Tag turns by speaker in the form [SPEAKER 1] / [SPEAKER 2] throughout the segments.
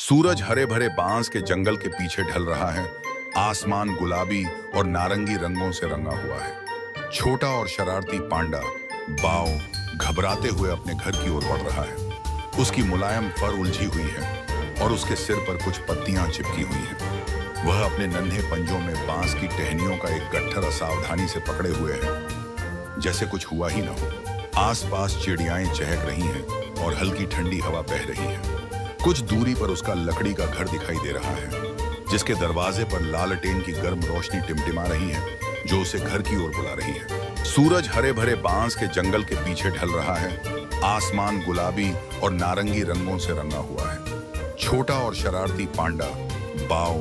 [SPEAKER 1] सूरज हरे भरे बांस के जंगल के पीछे ढल रहा है। आसमान गुलाबी और नारंगी रंगों से रंगा हुआ है। छोटा और शरारती पांडा बाव घबराते हुए अपने घर की ओर बढ़ रहा है। उसकी मुलायम फर उलझी हुई है और उसके सिर पर कुछ पत्तियां चिपकी हुई हैं। वह अपने नन्हे पंजों में बांस की टहनियों का एक गट्ठर सावधानी से पकड़े हुए है, जैसे कुछ हुआ ही न हो। आसपास चिड़ियाएं चहक रही हैं और हल्की ठंडी हवा बह रही है। कुछ दूरी पर उसका लकड़ी का घर दिखाई दे रहा है, जिसके दरवाजे पर लालटेन की गर्म रोशनी टिमटिमा रही है, जो उसे घर की ओर बुला रही है। सूरज हरे भरे बांस के जंगल के पीछे ढल रहा है। आसमान गुलाबी और नारंगी रंगों से रंगा हुआ है। छोटा और शरारती पांडा बाव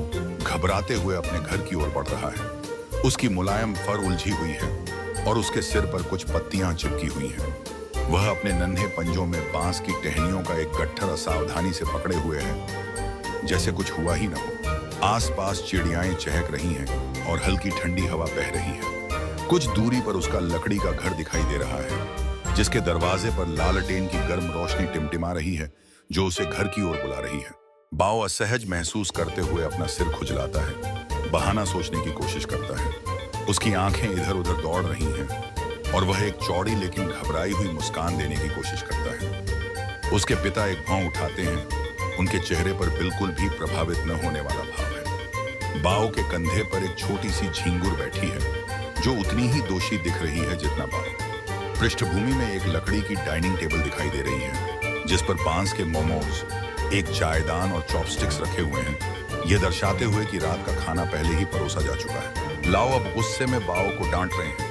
[SPEAKER 1] घबराते हुए अपने घर की ओर बढ़ रहा है। उसकी मुलायम फर उलझी हुई है और उसके सिर पर कुछ पत्तियां चिपकी हुई हैं। वह अपने नन्हे पंजों में बांस की टहनियों का एक गट्ठर सावधानी से पकड़े हुए है, जैसे कुछ हुआ ही न हो। आसपास चिड़ियाएं चहक रही हैं और हल्की ठंडी हवा बह रही है। कुछ दूरी पर उसका लकड़ी का घर दिखाई दे रहा है, जिसके दरवाजे पर लालटेन की गर्म रोशनी टिमटिमा रही है, जो उसे घर की ओर बुला रही है। बाव असहज महसूस करते हुए अपना सिर खुजलाता है, बहाना सोचने की कोशिश करता है। उसकी आंखें इधर उधर दौड़ रही हैं और वह एक चौड़ी लेकिन घबराई हुई मुस्कान देने की कोशिश करता है। उसके पिता एक भौं उठाते हैं। उनके चेहरे पर बिल्कुल भी प्रभावित न होने वाला भाव है। बाव के कंधे पर एक छोटी सी झींगुर बैठी है, जो उतनी ही दोषी दिख रही है जितना बाव। पृष्ठभूमि में एक लकड़ी की डाइनिंग टेबल दिखाई दे रही है, जिस पर बांस के मोमोज, एक चायदान और चॉपस्टिक्स रखे हुए हैं, ये दर्शाते हुए कि रात का खाना पहले ही परोसा जा चुका है। लाओ अब गुस्से में बाव को डांट रहे हैं,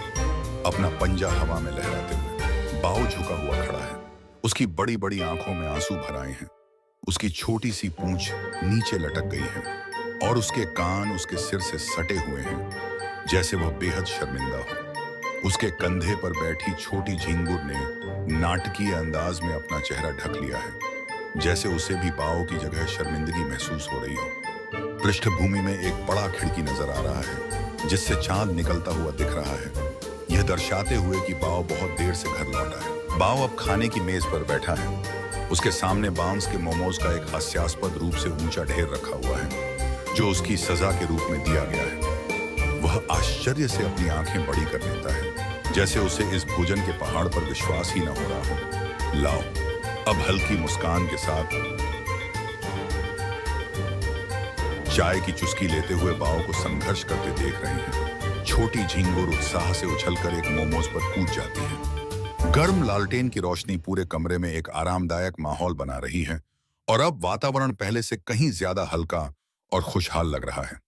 [SPEAKER 1] अपना पंजा हवा में लहराते हुए। बाव झुका हुआ खड़ा है। उसकी बड़ी बड़ी आंखों में आंसू भर आए हैं। उसकी छोटी सी पूंछ नीचे लटक गई है और उसके कान उसके सिर से सटे हुए हैं, जैसे वह बेहद शर्मिंदा हो। उसके कंधे पर बैठी छोटी झींगुर ने नाटकीय अंदाज में अपना चेहरा ढक लिया है, जैसे उसे भी बाव की जगह शर्मिंदगी महसूस हो रही हो। पृष्ठभूमि में एक बड़ा खिड़की नजर आ रहा है, जिससे चांद निकलता हुआ दिख रहा है, यह दर्शाते हुए कि बाव बहुत देर से घर लौटा है। बाव अब खाने की मेज पर बैठा है। उसके सामने बांस के मोमोज का एक हास्यास्पद रूप से ऊंचा ढेर रखा हुआ है, जो उसकी सजा के रूप में दिया गया है। वह आश्चर्य से अपनी आंखें बड़ी कर लेता है, जैसे उसे इस भोजन के पहाड़ पर विश्वास ही न हो रहा हो। लाओ अब हल्की मुस्कान के साथ चाय की चुस्की लेते हुए बाव को संघर्ष करते देख रहे हैं। छोटी झींगुर उत्साह से उछलकर एक मोमोज पर कूद जाती है। गर्म लालटेन की रोशनी पूरे कमरे में एक आरामदायक माहौल बना रही है और अब वातावरण पहले से कहीं ज्यादा हल्का और खुशहाल लग रहा है।